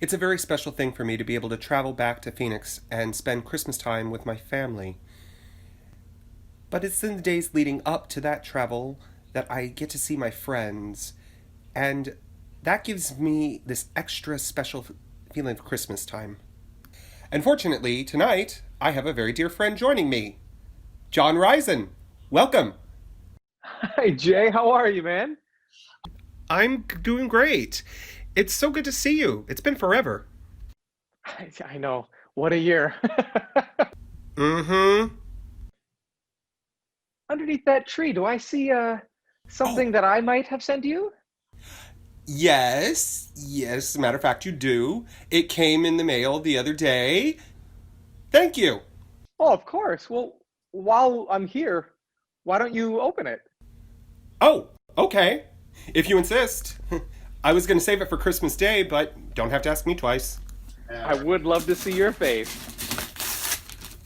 It's a very special thing for me to be able to travel back to Phoenix and spend Christmas time with my family. But it's in the days leading up to that travel that I get to see my friends, and that gives me this extra special feeling of Christmas time. And fortunately, tonight, I have a very dear friend joining me, John Risen. Welcome. Hi, Jay. How are you, man? I'm doing great. It's so good to see you. It's been forever. I know. What a year. Mm-hmm. Underneath that tree, do I see Oh, something that I might have sent you? yes. Yes, as a matter of fact, you do. It came in the mail the other day. Thank you. Oh, of course. Well, while I'm here, why don't you open it? Oh, okay. If you insist. I was going to save it for Christmas Day, but don't have to ask me twice. I would love to see your face.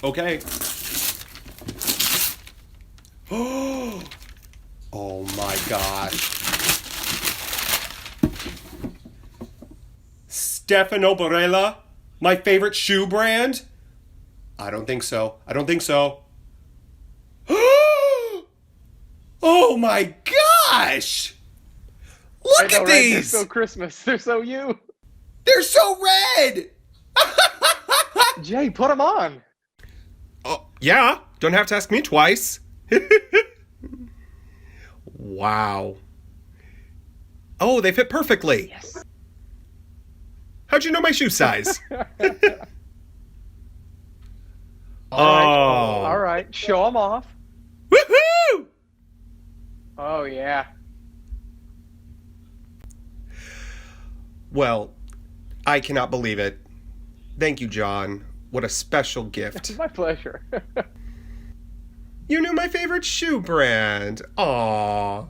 Okay. Oh my gosh. Stefano Borella? My favorite shoe brand? I don't think so. I don't think so. Oh my gosh! I Look know, at right? They're so these! Christmas. They're so you. They're so red! Jay, put them on. Oh, yeah. Don't have to ask me twice. Wow. Oh, they fit perfectly. Yes. How'd you know my shoe size? All right. All Oh. right. Show them off. Woohoo! Oh, yeah. Well, I cannot believe it. Thank you, John. What a special gift. My pleasure. You knew my favorite shoe brand. Aw.